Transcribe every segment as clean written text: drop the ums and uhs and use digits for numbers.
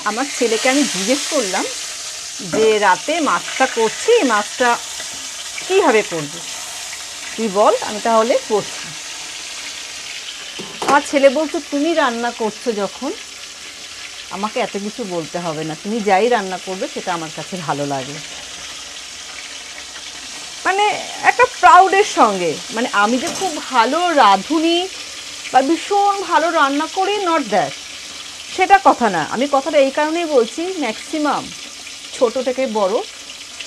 আমার ছেলেকে আমি জিজ্ঞেস করলাম যে রাতে মাছটা করছি, মাছটা কীভাবে করব, তুই বল, আমি তাহলে করছি। আমার ছেলে বলছে, তুমি রান্না করছো যখন আমাকে এত কিছু বলতে হবে না, তুমি যাই রান্না করবে সেটা আমার কাছে ভালো লাগে। মানে একটা প্রাউডের সঙ্গে, মানে আমি যে খুব ভালো রাঁধুনি বা ভীষণ ভালো রান্না করি, নট দ্যাট, সেটা কথা না। আমি কথাটা এই কারণেই বলছি, ম্যাক্সিমাম ছোট থেকে বড়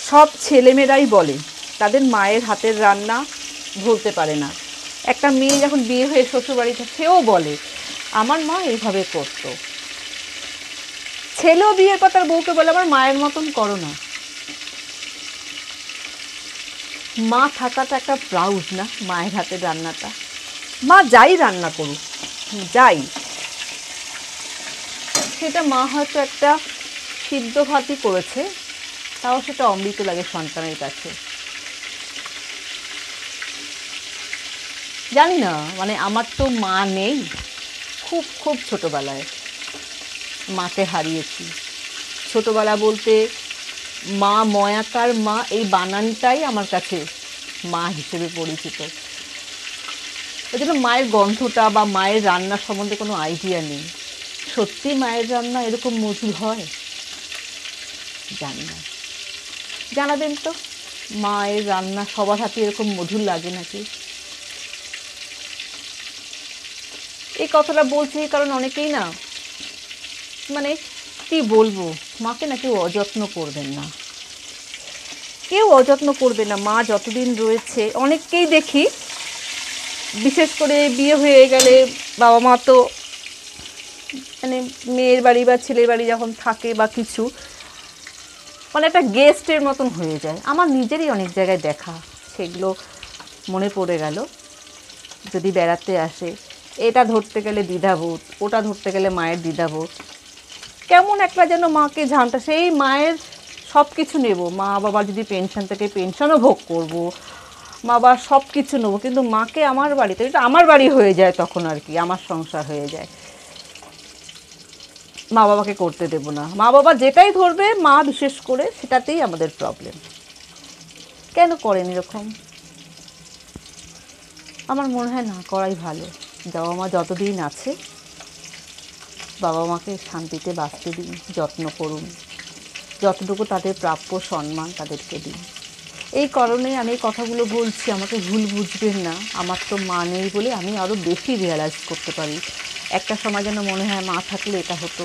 সব ছেলেমেয়েরাই বলে তাদের মায়ের হাতের রান্না ভুলতে পারে না। একটা মেয়ে যখন বিয়ে হয়ে শ্বশুরবাড়িতে, সেও বলে আমার মা এইভাবে করতো। ছেলেও বিয়ের পর তার বউকে বলে আমার মায়ের মতন করো না। মা থাকাটা একটা প্রাউড না, মায়ের হাতের রান্নাটা। মা যাই রান্না করুক, যাই, সেটা মা হয়তো একটা সিদ্ধ ভাতই করেছে, তাও সেটা অমৃত লাগে সন্তানের কাছে। জানি না, মানে আমার তো মা নেই, খুব খুব ছোটোবেলায় মাকে হারিয়েছি। ছোটোবেলা বলতে মা, ময়াকার মা, এই বানানটাই আমার কাছে মা হিসেবে পরিচিত। ওই জন্য মায়ের গন্ধটা বা মায়ের রান্না সম্বন্ধে কোনো আইডিয়া নেই। সত্যি মায়ের রান্না এরকম মধুর হয়? জানি না, জানাবেন তো, মায়ের রান্না সবার হাতে এরকম মধুর লাগে নাকি? এই কথাটা বলছি কারণ অনেকেই না, মানে কি বলবো, মাকে না কেউ অযত্ন করবেন না, কেউ অযত্ন করবে না। মা যতদিন রয়েছে, অনেককেই দেখি, বিশেষ করে বিয়ে হয়ে গেলে বাবা মা তো মানে মেয়ের বাড়ি বা ছেলের বাড়ি যখন থাকে বা কিছু, মানে একটা গেস্টের মতন হয়ে যায়। আমার নিজেরই অনেক জায়গায় দেখা, সেগুলো মনে পড়ে গেল। যদি বেড়াতে আসে, এটা ধরতে গেলে দ্বিধাবোধ, ওটা ধরতে গেলে মায়ের দ্বিধাবোধ, কেমন একটা যেন মাকে ঝামটা, সেই মায়ের সব কিছু নেব, মা বাবা যদি পেনশন থেকে পেনশনও ভোগ করব, মা বাবার সব কিছু নেবো, কিন্তু মাকে আমার বাড়িতে, এটা আমার বাড়ি হয়ে যায় তখন, আর কি আমার সংসার হয়ে যায়, মা বাবাকে করতে দেব না। মা বাবা যেটাই ধরবে, মা বিশেষ করে, সেটাতেই আমাদের প্রবলেম। কেন করেন এরকম? আমার মনে হয় না করাই ভালো। বাবা মা যতদিন আছে, বাবা মাকে শান্তিতে বাঁচতে দিন, যত্ন করুন, যতটুকু তাদের প্রাপ্য সম্মান তাদেরকে দিন। এই কারণে আমি এই কথাগুলো বলছি, আমাকে ভুল বুঝবেন না। আমার তো মা নেই বলে আমি আরও বেশি রিয়ালাইজ করতে পারি। একটা সময় যেন মনে হয় মা থাকলে এটা হতো।